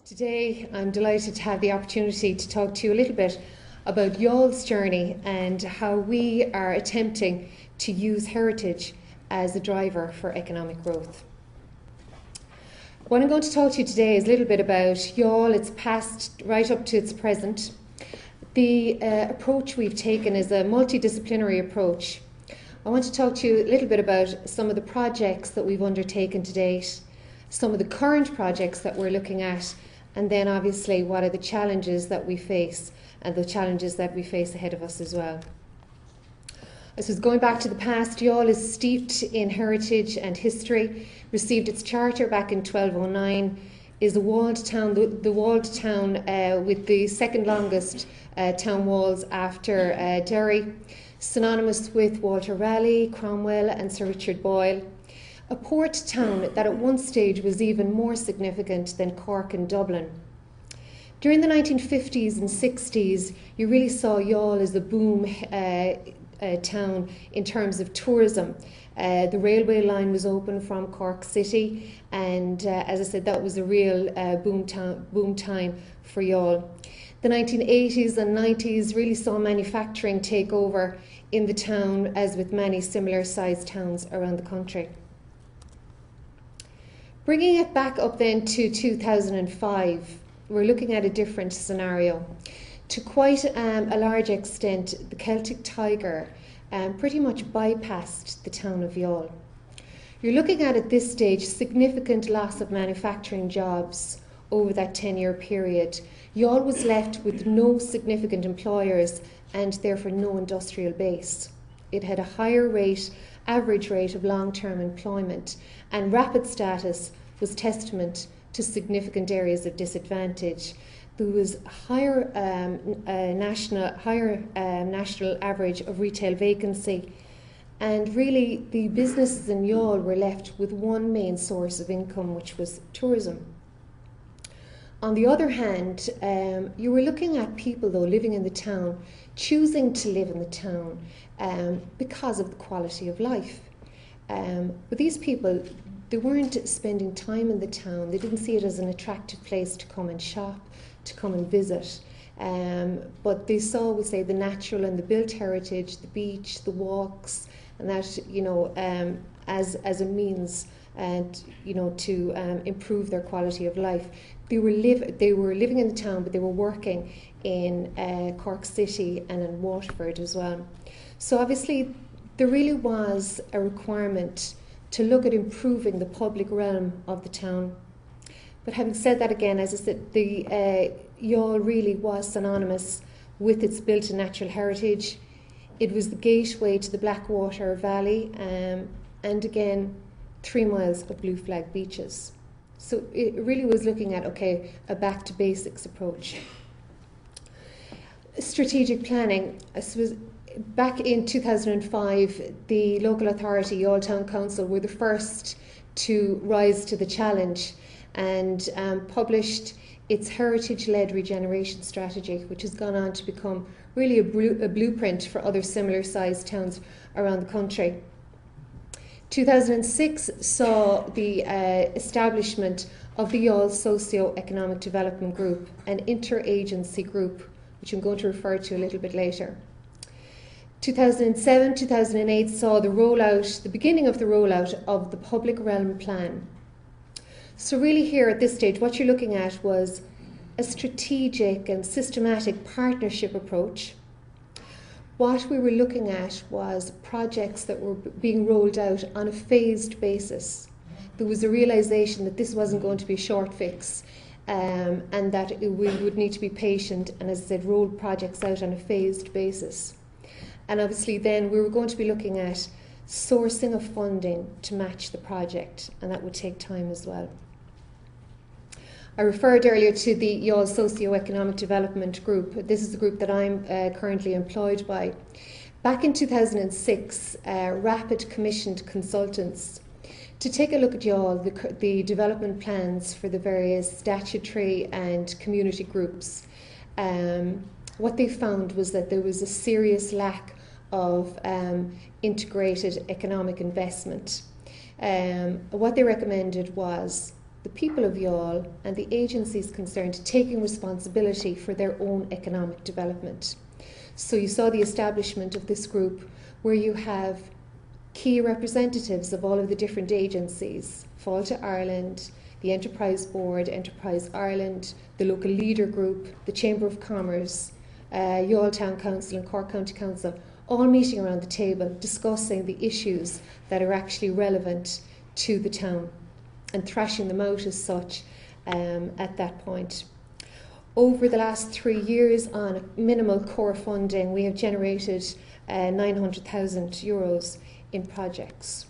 Today I'm delighted to have the opportunity to talk to you a little bit about Youghal's journey and how we are attempting to use heritage as a driver for economic growth. What I'm going to talk to you today is a little bit about Youghal, its past right up to its present. The approach we've taken is a multidisciplinary approach. I want to talk to you a little bit about some of the projects that we've undertaken to date, some of the current projects that we're looking at, and then obviously what are the challenges that we face and the challenges that we face ahead of us as well. I suppose going back to the past, Youghal is steeped in heritage and history, received its charter back in 1209, is a walled town, the walled town with the second longest town walls after Derry, synonymous with Walter Raleigh, Cromwell and Sir Richard Boyle. A port town that at one stage was even more significant than Cork and Dublin. During the 1950s and 60s, you really saw Youghal as a boom town in terms of tourism. The railway line was open from Cork City, and as I said, that was a real boom time for Youghal. The 1980s and 90s really saw manufacturing take over in the town, as with many similar sized towns around the country. Bringing it back up then to 2005, we're looking at a different scenario. To quite a large extent, the Celtic Tiger pretty much bypassed the town of Youghal. You're looking at this stage, significant loss of manufacturing jobs over that 10-year period. Youghal was left with no significant employers and therefore no industrial base. It had a higher average rate of long-term employment, and rapid status was testament to significant areas of disadvantage. There was higher national average of retail vacancy, and really the businesses in Youghal were left with one main source of income, which was tourism. On the other hand, you were looking at people though living in the town, choosing to live in the town because of the quality of life. But these people, they weren't spending time in the town. They didn't see it as an attractive place to come and shop, to come and visit. But they saw, we say, the natural and the built heritage, the beach, the walks, and that, as a means and to improve their quality of life. They were living in the town, but they were working in Cork City and in Waterford as well. So obviously there really was a requirement to look at improving the public realm of the town. But having said that, again, as I said, the Youghal really was synonymous with its built and natural heritage. It was the gateway to the Blackwater Valley, and again, 3 miles of blue flag beaches. So it really was looking at, a back to basics approach. Strategic planning. I suppose back in 2005, the local authority, Youghal Town Council, were the first to rise to the challenge and published its heritage-led regeneration strategy, which has gone on to become really a blueprint for other similar sized towns around the country. 2006 saw the establishment of the Youghal Socio-Economic Development Group, an interagency group, which I'm going to refer to a little bit later. 2007, 2008 saw the beginning of the rollout of the public realm plan. So really here at this stage, what you're looking at was a strategic and systematic partnership approach. What we were looking at was projects that were being rolled out on a phased basis. There was a realisation that this wasn't going to be a short fix, and that we would need to be patient and, as I said, roll projects out on a phased basis. And obviously then we were going to be looking at sourcing of funding to match the project, and that would take time as well. I referred earlier to the Youghal Socio-Economic Development Group. This is the group that I'm currently employed by. Back in 2006, Rapid commissioned consultants to take a look at Youghal, the development plans for the various statutory and community groups. What they found was that there was a serious lack of integrated economic investment. What they recommended was the people of Youghal and the agencies concerned taking responsibility for their own economic development. So you saw the establishment of this group where you have key representatives of all of the different agencies, Fáilte Ireland, the Enterprise Board, Enterprise Ireland, the local leader group, the Chamber of Commerce, Youghal Town Council and Cork County Council, all meeting around the table discussing the issues that are actually relevant to the town and thrashing them out as such at that point. Over the last 3 years on minimal core funding, we have generated €900,000 in projects.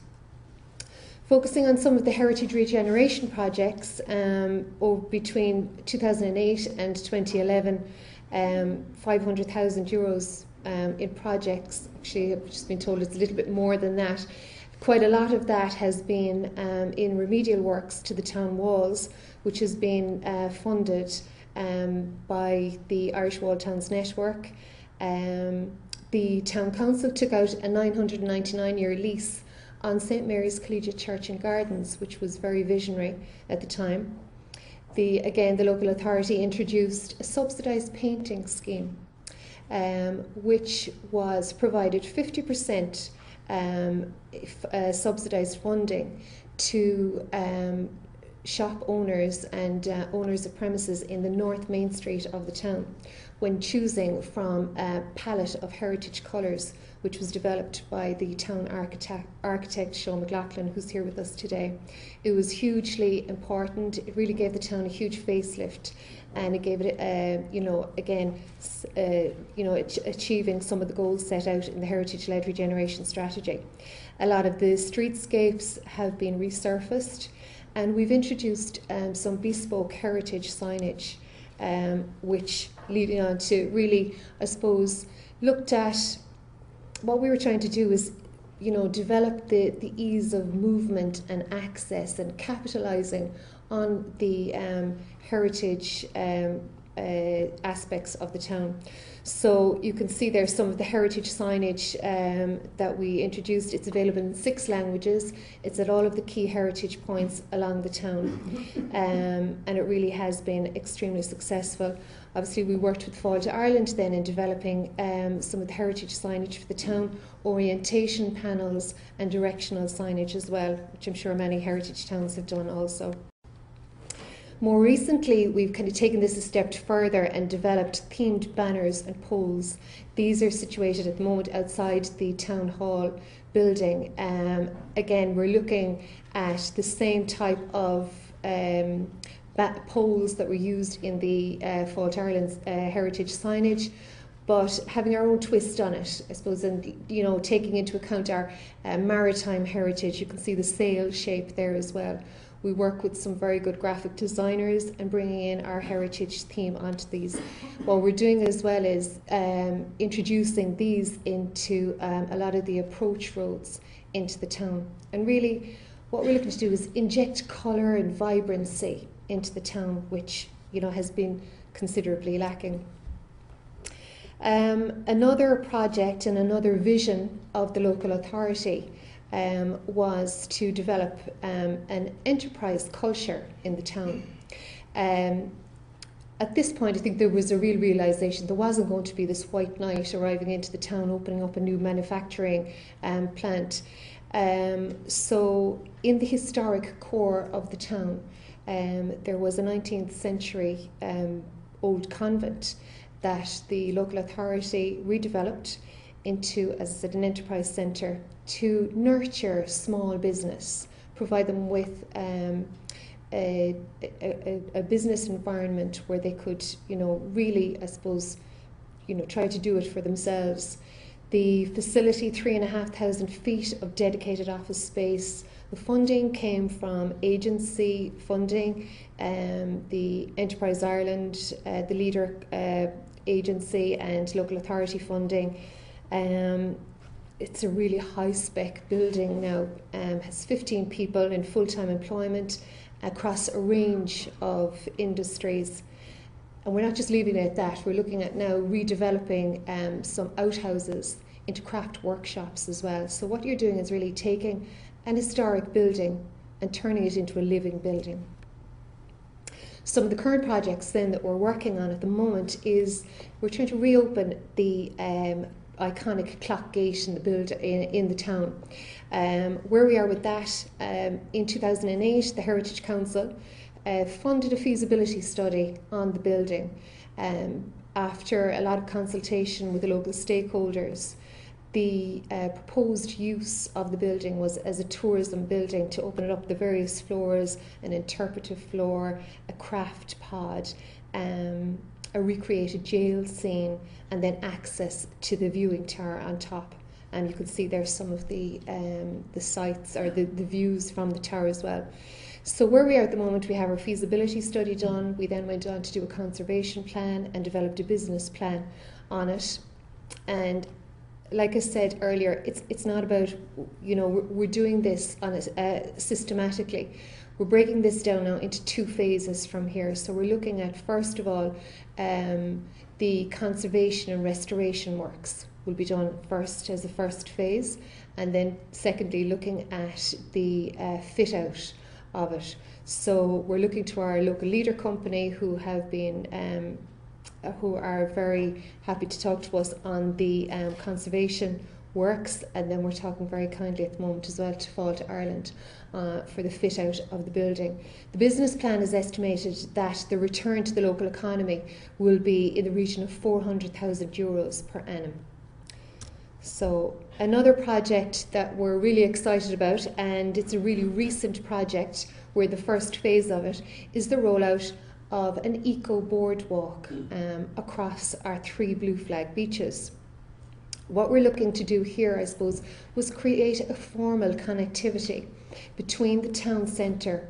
Focusing on some of the heritage regeneration projects between 2008 and 2011, €500,000 in projects. Actually, I've just been told it's a little bit more than that. Quite a lot of that has been in remedial works to the town walls, which has been funded by the Irish Wall Towns Network. The Town Council took out a 999-year lease on St Mary's Collegiate Church and Gardens, which was very visionary at the time. The local authority introduced a subsidised painting scheme, which was provided 50% subsidised funding to shop owners and owners of premises in the North Main Street of the town when choosing from a palette of heritage colours, which was developed by the town architect Sean McLaughlin, who's here with us today. It was hugely important. It really gave the town a huge facelift, and it gave it, achieving some of the goals set out in the heritage-led regeneration strategy. A lot of the streetscapes have been resurfaced, and we've introduced some bespoke heritage signage, which leading on to really, I suppose, looked at what we were trying to do is, develop the ease of movement and access and capitalising on the heritage aspects of the town. So you can see there some of the heritage signage that we introduced. It's available in 6 languages. It's at all of the key heritage points along the town, and it really has been extremely successful. Obviously, we worked with Fáilte Ireland then in developing some of the heritage signage for the town, orientation panels and directional signage as well, which I'm sure many heritage towns have done also. More recently, we've kind of taken this a step further and developed themed banners and poles. These are situated at the moment outside the town hall building. Again, we're looking at the same type of poles that were used in the Fáilte Ireland's heritage signage, but having our own twist on it, I suppose, and taking into account our maritime heritage. You can see the sail shape there as well. We work with some very good graphic designers and bringing in our heritage theme onto these. What we're doing as well is introducing these into a lot of the approach roads into the town. And really what we're looking to do is inject colour and vibrancy into the town, which has been considerably lacking. Another project and another vision of the local authority was to develop an enterprise culture in the town. At this point, I think there was a real realisation there wasn't going to be this white knight arriving into the town, opening up a new manufacturing plant. So in the historic core of the town, there was a 19th century old convent that the local authority redeveloped into, as I said, an enterprise centre to nurture small business, provide them with a business environment where they could, really, I suppose, try to do it for themselves. The facility, 3,500 feet of dedicated office space. The funding came from agency funding, the Enterprise Ireland, the Leader agency and local authority funding. It's a really high-spec building now, has 15 people in full-time employment across a range of industries. And we're not just leaving it at that, we're looking at now redeveloping some outhouses into craft workshops as well. So what you're doing is really taking an historic building and turning it into a living building. Some of the current projects then that we're working on at the moment is we're trying to reopen the iconic clock gate in the town. Where we are with that, in 2008 the Heritage Council funded a feasibility study on the building after a lot of consultation with the local stakeholders. The proposed use of the building was as a tourism building, to open it up the various floors, an interpretive floor, a craft pod, a recreated jail scene, and then access to the viewing tower on top. And you can see there's some of the sites or the views from the tower as well. So where we are at the moment, we have our feasibility study done. We then went on to do a conservation plan and developed a business plan on it. And like I said earlier, it's not about, we're doing this on systematically. We're breaking this down now into 2 phases from here. So we're looking at, first of all, the conservation and restoration works will be done first as a first phase, and then secondly looking at the fit out of it. So we're looking to our local leader company who have been who are very happy to talk to us on the conservation works, and then we're talking very kindly at the moment as well to Fall to Ireland for the fit out of the building. The business plan is estimated that the return to the local economy will be in the region of €400,000 per annum. So another project that we're really excited about, and it's a really recent project, where the first phase of it is the rollout of an eco boardwalk across our 3 blue flag beaches. What we're looking to do here, I suppose, was create a formal connectivity between the town centre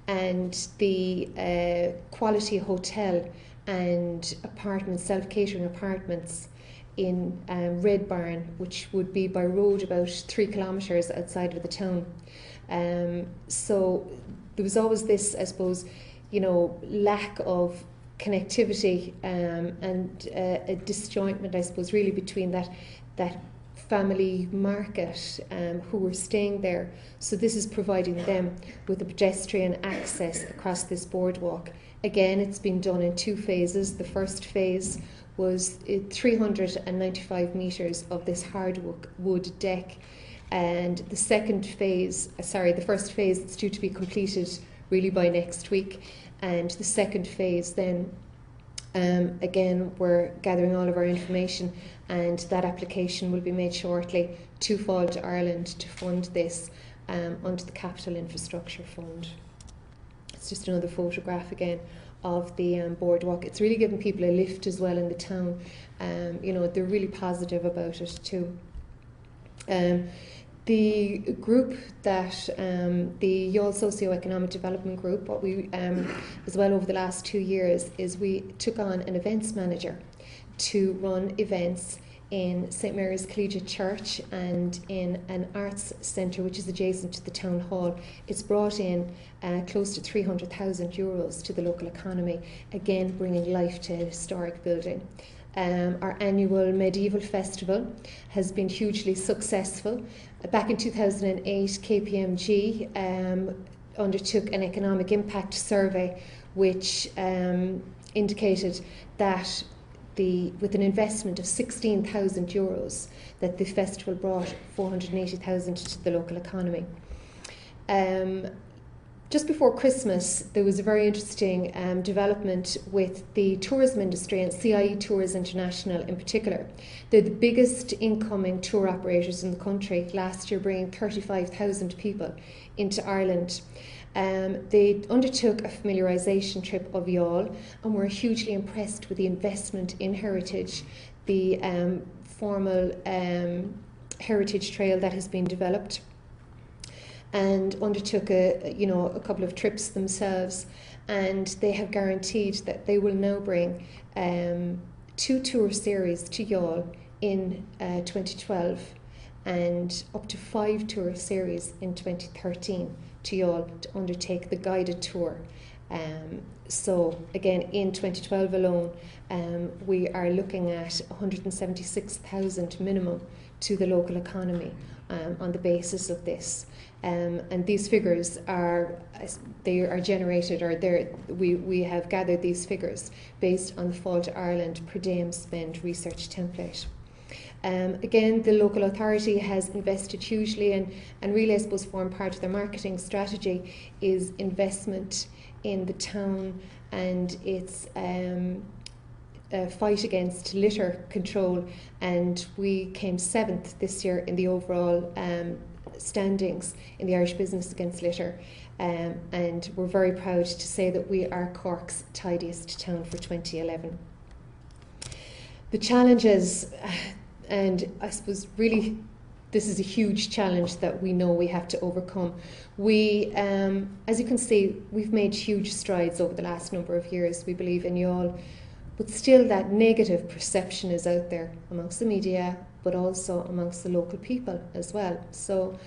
and the Quality Hotel and apartments, self-catering apartments in Red Barn, which would be by road about 3 kilometres outside of the town. So there was always this, I suppose, lack of connectivity and a disjointment, I suppose, really between that family market who were staying there. So this is providing them with a pedestrian access across this boardwalk. Again, it's been done in 2 phases. The first phase was 395 metres of this hardwood deck, and the first phase is due to be completed really by next week, and the second phase then again, we're gathering all of our information, and that application will be made shortly to Fall to Ireland to fund this under the Capital Infrastructure Fund. It's just another photograph again of the boardwalk. It's really giving people a lift as well in the town. They're really positive about it too. The group that, the Youghal Socio-Economic Development Group, what we, as well over the last 2 years, is we took on an events manager to run events in St Mary's Collegiate Church and in an arts centre which is adjacent to the town hall. It's brought in close to €300,000 to the local economy, again bringing life to a historic building. Our annual medieval festival has been hugely successful. Back in 2008, KPMG undertook an economic impact survey which indicated that with an investment of €16,000 that the festival brought 480,000 to the local economy. Just before Christmas, there was a very interesting development with the tourism industry and CIE Tours International in particular. They're the biggest incoming tour operators in the country, last year bringing 35,000 people into Ireland. They undertook a familiarisation trip of Youghal and were hugely impressed with the investment in heritage, the formal heritage trail that has been developed, and undertook a couple of trips themselves, and they have guaranteed that they will now bring 2 tour series to Youghal in 2012 and up to 5 tour series in 2013 to Youghal to undertake the guided tour. So again, in 2012 alone, we are looking at 176,000 minimum to the local economy on the basis of this. And these figures are generated, or we have gathered these figures based on the Fáilte Ireland per diem spend research template. Again, the local authority has invested hugely, and really, I suppose, form part of their marketing strategy is investment in the town and its fight against litter control. And we came 7th this year in the overall standings in the Irish Business Against Litter. And we're very proud to say that we are Cork's tidiest town for 2011. The challenges, and I suppose really this is a huge challenge that we know we have to overcome. We, as you can see, we've made huge strides over the last number of years, we believe, in Youghal, but still that negative perception is out there amongst the media, but also amongst the local people as well. So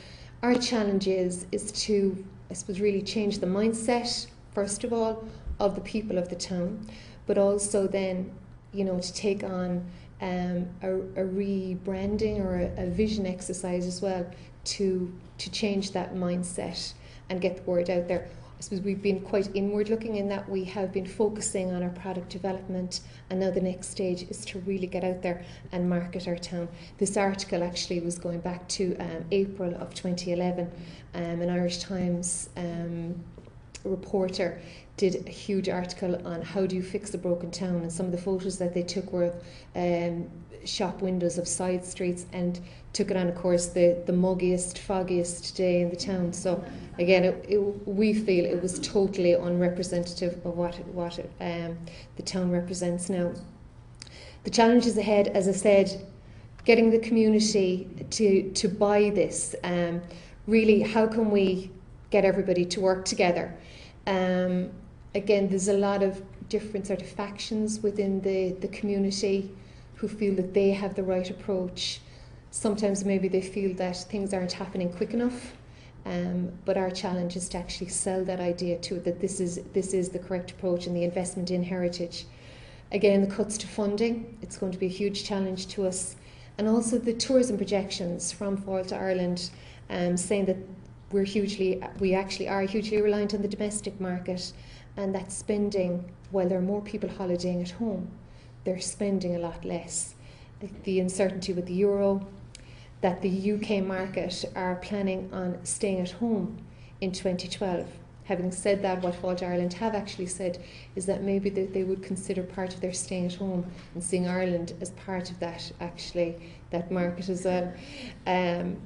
our challenge is to, I suppose, really change the mindset, first of all, of the people of the town, but also then, you know, to take on a rebranding or a vision exercise as well to change that mindset and get the word out there. I suppose we've been quite inward looking in that we have been focusing on our product development, and now the next stage is to really get out there and market our town. This article actually was going back to April of 2011. An Irish Times reporter did a huge article on how do you fix a broken town, and some of the photos that they took were shop windows of side streets, and took it on, of course, the muggiest, foggiest day in the town. So again, we feel it was totally unrepresentative of what the town represents now. The challenges ahead, as I said, getting the community to buy this. Really, how can we get everybody to work together? Again, there's a lot of different sort of factions within the community who feel that they have the right approach. Sometimes maybe they feel that things aren't happening quick enough, but our challenge is to actually sell that idea to it, that this is the correct approach, and the investment in heritage. Again, the cuts to funding, it's going to be a huge challenge to us. And also the tourism projections from Fáilte Ireland, saying that we actually are hugely reliant on the domestic market, and that spending, while there are more people holidaying at home, they're spending a lot less. The uncertainty with the euro, that the UK market are planning on staying at home in 2012. Having said that, what Fáilte Ireland have actually said is that maybe they would consider part of their staying at home and seeing Ireland as part of that, actually, that market as well. And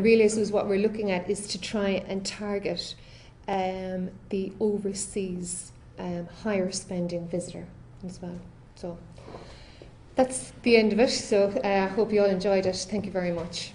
really, so what we're looking at is to try and target the overseas higher spending visitor as well. So that's the end of it. So I hope you all enjoyed it. Thank you very much.